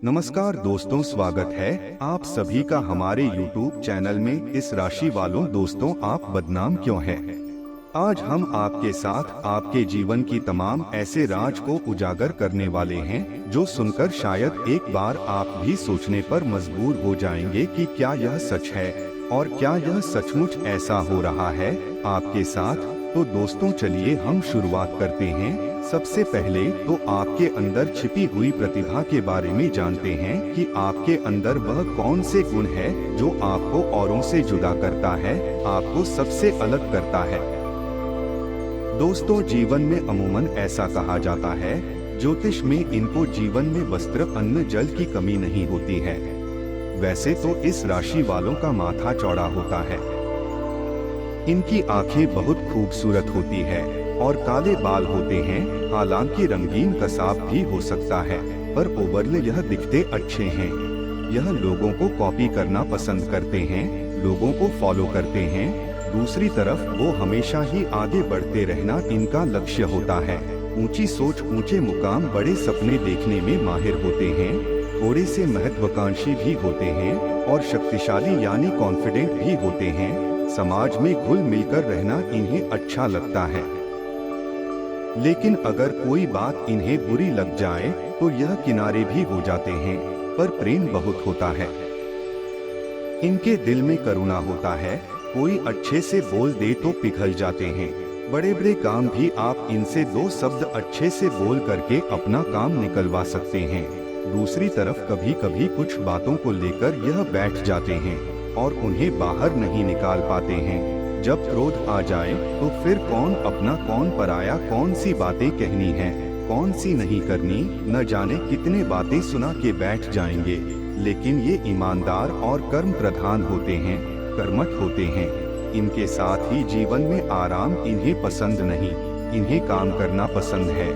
नमस्कार दोस्तों, स्वागत है आप सभी का हमारे YouTube चैनल में। इस राशि वालों दोस्तों, आप बदनाम क्यों हैं? आज हम आपके साथ आपके जीवन की तमाम ऐसे राज को उजागर करने वाले हैं जो सुनकर शायद एक बार आप भी सोचने पर मजबूर हो जाएंगे कि क्या यह सच है और क्या यह सचमुच ऐसा हो रहा है आपके साथ। तो दोस्तों चलिए हम शुरुआत करते हैं। सबसे पहले तो आपके अंदर छिपी हुई प्रतिभा के बारे में जानते हैं कि आपके अंदर वह कौन से गुण है जो आपको औरों से जुदा करता है, आपको सबसे अलग करता है। दोस्तों जीवन में अमूमन ऐसा कहा जाता है, ज्योतिष में इनको जीवन में वस्त्र अन्न जल की कमी नहीं होती है। वैसे तो इस राशि वालों का माथा चौड़ा होता है, इनकी आंखें बहुत खूबसूरत होती है और काले बाल होते हैं। हालांकि रंगीन कसाब भी हो सकता है, पर ओवरऑल यह दिखते अच्छे हैं। यह लोगों को कॉपी करना पसंद करते हैं, लोगों को फॉलो करते हैं। दूसरी तरफ वो हमेशा ही आगे बढ़ते रहना इनका लक्ष्य होता है। ऊंची सोच, ऊंचे मुकाम, बड़े सपने देखने में माहिर होते हैं। थोड़े से महत्वाकांक्षी भी होते हैं और शक्तिशाली यानी कॉन्फिडेंट भी होते हैं। समाज में घुल मिलकर रहना इन्हें अच्छा लगता है, लेकिन अगर कोई बात इन्हें बुरी लग जाए तो यह किनारे भी हो जाते हैं। पर प्रेम बहुत होता है, इनके दिल में करुणा होता है। कोई अच्छे से बोल दे तो पिघल जाते हैं। बड़े बड़े काम भी आप इनसे दो शब्द अच्छे से बोल करके अपना काम निकलवा सकते हैं। दूसरी तरफ कभी कभी कुछ बातों को लेकर यह बैठ जाते हैं और उन्हें बाहर नहीं निकाल पाते हैं। जब क्रोध आ जाए तो फिर कौन अपना कौन पराया, कौन सी बातें कहनी है, कौन सी नहीं करनी, न जाने कितने बातें सुना के बैठ जाएंगे। लेकिन ये ईमानदार और कर्म प्रधान होते हैं, कर्मठ होते हैं। इनके साथ ही जीवन में आराम इन्हें पसंद नहीं, इन्हें काम करना पसंद है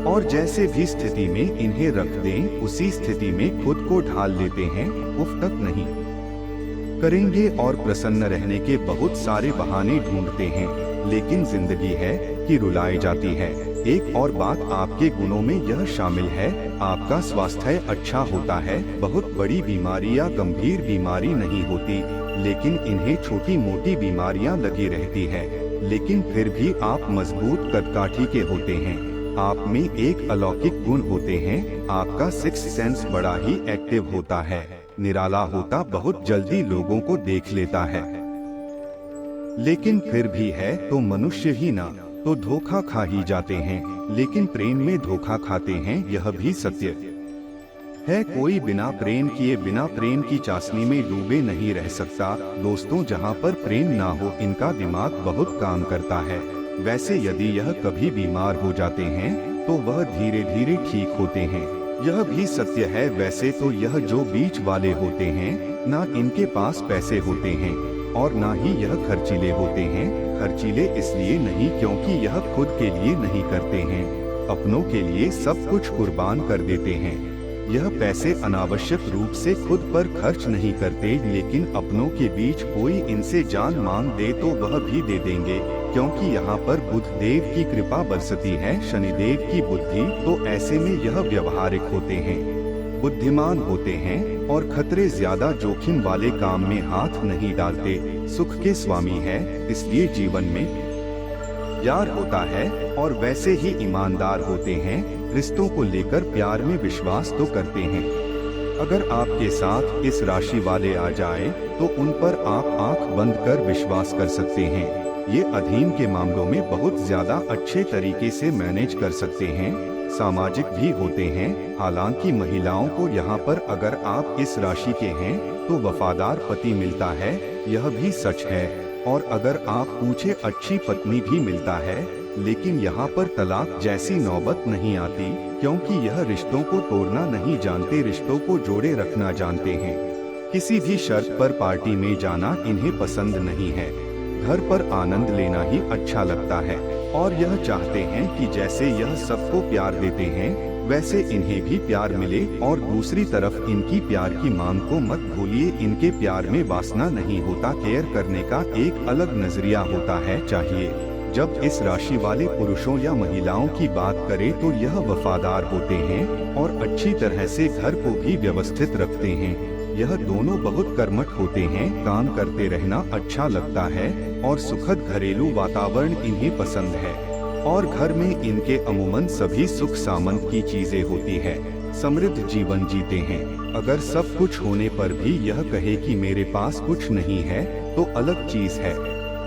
और जैसे भी स्थिति में इन्हें रख दें उसी स्थिति में खुद को ढाल लेते हैं। उफ तक नहीं करेंगे और प्रसन्न रहने के बहुत सारे बहाने ढूंढते हैं, लेकिन जिंदगी है कि रुलाई जाती है। एक और बात आपके गुणों में यह शामिल है, आपका स्वास्थ्य अच्छा होता है। बहुत बड़ी बीमारी या गंभीर बीमारी नहीं होती, लेकिन इन्हें छोटी मोटी बीमारियां लगी रहती है। लेकिन फिर भी आप मजबूत कदकाठी के होते हैं। आप में एक अलौकिक गुण होते हैं, आपका सिक्स्थ सेंस बड़ा ही एक्टिव होता है, निराला होता, बहुत जल्दी लोगों को देख लेता है। लेकिन फिर भी है तो मनुष्य ही ना, तो धोखा खा ही जाते हैं। लेकिन प्रेम में धोखा खाते हैं, यह भी सत्य है। कोई बिना प्रेम किए, बिना प्रेम की चाशनी में डूबे नहीं रह सकता। दोस्तों जहाँ पर प्रेम ना हो इनका दिमाग बहुत काम करता है। वैसे यदि यह कभी बीमार हो जाते हैं तो वह धीरे धीरे ठीक होते हैं, यह भी सत्य है। वैसे तो यह जो बीच वाले होते हैं, ना इनके पास पैसे होते हैं और ना ही यह खर्चीले होते हैं। खर्चीले इसलिए नहीं क्योंकि यह खुद के लिए नहीं करते हैं, अपनों के लिए सब कुछ कुर्बान कर देते हैं। यह पैसे अनावश्यक रूप से खुद पर खर्च नहीं करते, लेकिन अपनों के बीच कोई इनसे जान मांग दे तो वह भी दे देंगे, क्योंकि यहाँ पर बुध देव की कृपा बरसती है, शनिदेव की बुद्धि। तो ऐसे में यह व्यवहारिक होते हैं, बुद्धिमान होते हैं और खतरे ज्यादा जोखिम वाले काम में हाथ नहीं डालते। सुख के स्वामी है, इसलिए जीवन में प्यार होता है और वैसे ही ईमानदार होते हैं। रिश्तों को लेकर प्यार में विश्वास तो करते हैं। अगर आपके साथ इस राशि वाले आ जाए तो उन पर आप आंख बंद कर विश्वास कर सकते हैं। ये अधीन के मामलों में बहुत ज्यादा अच्छे तरीके से मैनेज कर सकते हैं। सामाजिक भी होते हैं। हालांकि महिलाओं को यहाँ पर अगर आप इस राशि के हैं तो वफादार पति मिलता है, यह भी सच है। और अगर आप पूछे अच्छी पत्नी भी मिलता है, लेकिन यहाँ पर तलाक जैसी नौबत नहीं आती, क्योंकि यह रिश्तों को तोड़ना नहीं जानते, रिश्तों को जोड़े रखना जानते हैं। किसी भी शर्त पर पार्टी में जाना इन्हें पसंद नहीं है, घर पर आनंद लेना ही अच्छा लगता है। और यह चाहते हैं कि जैसे यह सबको प्यार देते हैं वैसे इन्हें भी प्यार मिले। और दूसरी तरफ इनकी प्यार की मांग को मत भूलिए, इनके प्यार में वासना नहीं होता, केयर करने का एक अलग नजरिया होता है। चाहिए जब इस राशि वाले पुरुषों या महिलाओं की बात करें तो यह वफादार होते हैं और अच्छी तरह से घर को भी व्यवस्थित रखते हैं। यह दोनों बहुत कर्मठ होते हैं, काम करते रहना अच्छा लगता है और सुखद घरेलू वातावरण इन्हें पसंद है और घर में इनके अमूमन सभी सुख सामंत की चीजें होती है। समृद्ध जीवन जीते हैं। अगर सब कुछ होने पर भी यह कहे कि मेरे पास कुछ नहीं है तो अलग चीज है।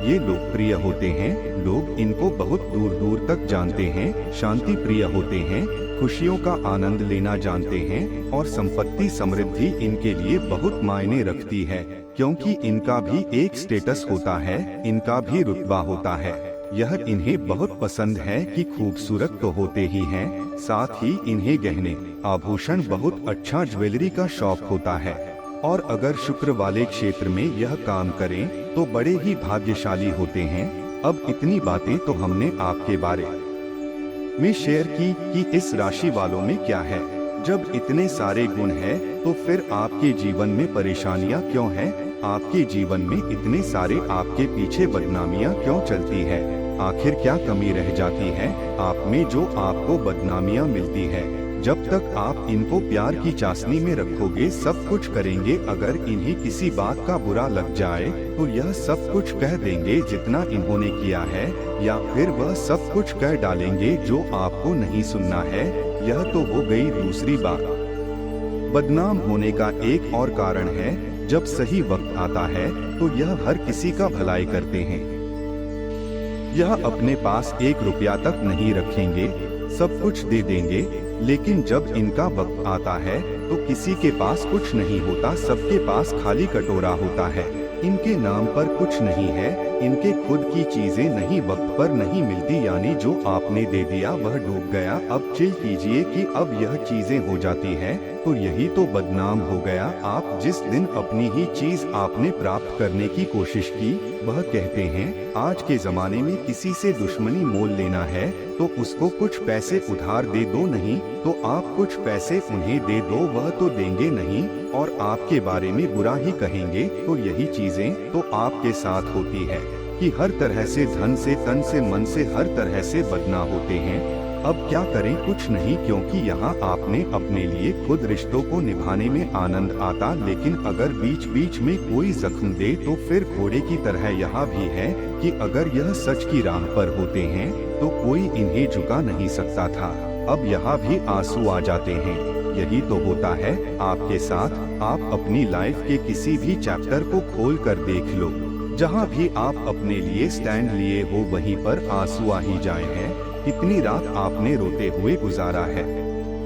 ये लोकप्रिय होते हैं, लोग इनको बहुत दूर दूर तक जानते हैं। शांति प्रिय होते हैं, खुशियों का आनंद लेना जानते हैं और संपत्ति समृद्धि इनके लिए बहुत मायने रखती है, क्योंकि इनका भी एक स्टेटस होता है, इनका भी रुतबा होता है। यह इन्हें बहुत पसंद है कि खूबसूरत तो होते ही हैं, साथ ही इन्हें गहने आभूषण बहुत अच्छा ज्वेलरी का शौक होता है और अगर शुक्र वाले क्षेत्र में यह काम करें तो बड़े ही भाग्यशाली होते हैं। अब इतनी बातें तो हमने आपके बारे में शेयर की कि इस राशि वालों में क्या है। जब इतने सारे गुण हैं तो फिर आपके जीवन में परेशानियां क्यों हैं? आपके जीवन में इतने सारे आपके पीछे बदनामियां क्यों चलती है? आखिर क्या कमी रह जाती है आप में जो आपको बदनामियां मिलती है? जब तक आप इनको प्यार की चाशनी में रखोगे सब कुछ करेंगे। अगर इन्हें किसी बात का बुरा लग जाए तो यह सब कुछ कह देंगे जितना इन्होंने किया है, या फिर वह सब कुछ कह डालेंगे जो आपको नहीं सुनना है। यह तो हो गई दूसरी बात। बदनाम होने का एक और कारण है, जब सही वक्त आता है तो यह हर किसी का भलाई करते हैं। यह अपने पास 1 रुपया तक नहीं रखेंगे, सब कुछ दे देंगे, लेकिन जब इनका वक्त आता है तो किसी के पास कुछ नहीं होता, सबके पास खाली कटोरा होता है। इनके नाम पर कुछ नहीं है, इनके खुद की चीजें नहीं वक्त पर नहीं मिलती, यानी जो आपने दे दिया वह डूब गया। अब चिल कीजिए कि अब यह चीजें हो जाती हैं तो यही तो बदनाम हो गया। आप जिस दिन अपनी ही चीज आपने प्राप्त करने की कोशिश की, वह कहते हैं आज के जमाने में किसी से दुश्मनी मोल लेना है तो उसको कुछ पैसे उधार दे दो, नहीं तो आप कुछ पैसे उन्हें दे दो, वह तो देंगे नहीं और आपके बारे में बुरा ही कहेंगे। तो यही चीजें तो आपके साथ होती है कि हर तरह से धन से तन से मन से हर तरह से बदनाम होते हैं। अब क्या करें, कुछ नहीं, क्योंकि यहाँ आपने अपने लिए खुद रिश्तों को निभाने में आनंद आता, लेकिन अगर बीच बीच में कोई जख्म दे तो फिर घोड़े की तरह यहाँ भी है कि अगर यह सच की राह पर होते हैं तो कोई इन्हें झुका नहीं सकता था। अब यहाँ भी आंसू आ जाते हैं। यही तो होता है आपके साथ। आप अपनी लाइफ के किसी भी चैप्टर को खोल कर देख लो, जहाँ भी आप अपने लिए स्टैंड लिए हो वहीं पर आंसू आ ही जाए हैं। कितनी रात आपने रोते हुए गुजारा है,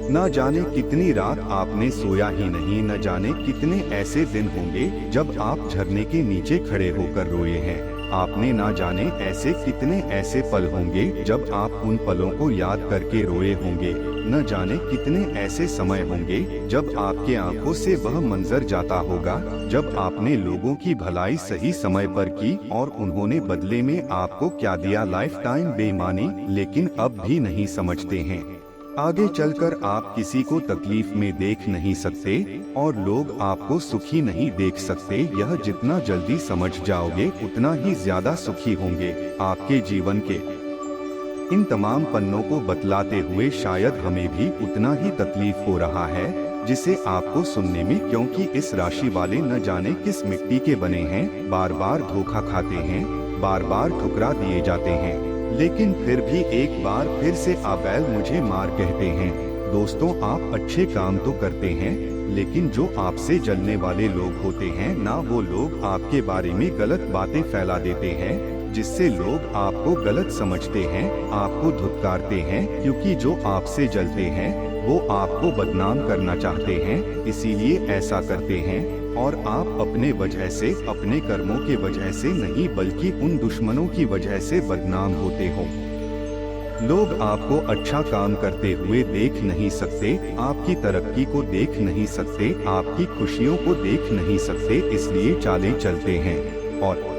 न जाने कितनी रात आपने सोया ही नहीं, न जाने कितने ऐसे दिन होंगे जब आप झरने के नीचे खड़े होकर रोए हैं। आपने ना जाने ऐसे कितने ऐसे पल होंगे जब आप उन पलों को याद करके रोए होंगे। न जाने कितने ऐसे समय होंगे जब आपके आंखों से वह मंजर जाता होगा जब आपने लोगों की भलाई सही समय पर की और उन्होंने बदले में आपको क्या दिया, लाइफ टाइम बेईमानी, लेकिन अब भी नहीं समझते हैं। आगे चलकर आप किसी को तकलीफ में देख नहीं सकते और लोग आपको सुखी नहीं देख सकते। यह जितना जल्दी समझ जाओगे उतना ही ज्यादा सुखी होंगे। आपके जीवन के इन तमाम पन्नों को बतलाते हुए शायद हमें भी उतना ही तकलीफ हो रहा है जिसे आपको सुनने में, क्योंकि इस राशि वाले न जाने किस मिट्टी के बने हैं, बार बार धोखा खाते हैं, बार बार ठुकरा दिए जाते हैं, लेकिन फिर भी एक बार फिर से आबैल मुझे मार कहते हैं। दोस्तों, आप अच्छे काम तो करते हैं, लेकिन जो आपसे जलने वाले लोग होते हैं ना, वो लोग आपके बारे में गलत बातें फैला देते हैं जिससे लोग आपको गलत समझते हैं, आपको धुतकारते हैं, क्योंकि जो आपसे जलते हैं वो आपको बदनाम करना चाहते हैं, इसीलिए ऐसा करते हैं। और आप अपने वजह से, अपने कर्मों के वजह से नहीं बल्कि उन दुश्मनों की वजह से बदनाम होते हो। लोग आपको अच्छा काम करते हुए देख नहीं सकते, आपकी तरक्की को देख नहीं सकते, आपकी खुशियों को देख नहीं सकते, इसलिए चालें चलते हैं और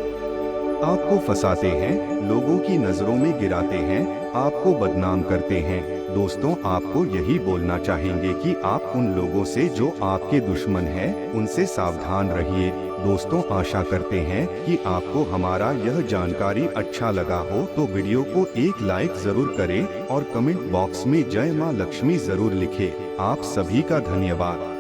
आपको फंसाते हैं, लोगों की नजरों में गिराते हैं, आपको बदनाम करते हैं। दोस्तों आपको यही बोलना चाहेंगे कि आप उन लोगों से जो आपके दुश्मन हैं, उनसे सावधान रहिए। दोस्तों आशा करते हैं कि आपको हमारा यह जानकारी अच्छा लगा हो, तो वीडियो को एक लाइक जरूर करें और कमेंट बॉक्स में जय मां लक्ष्मी जरूर लिखें। आप सभी का धन्यवाद।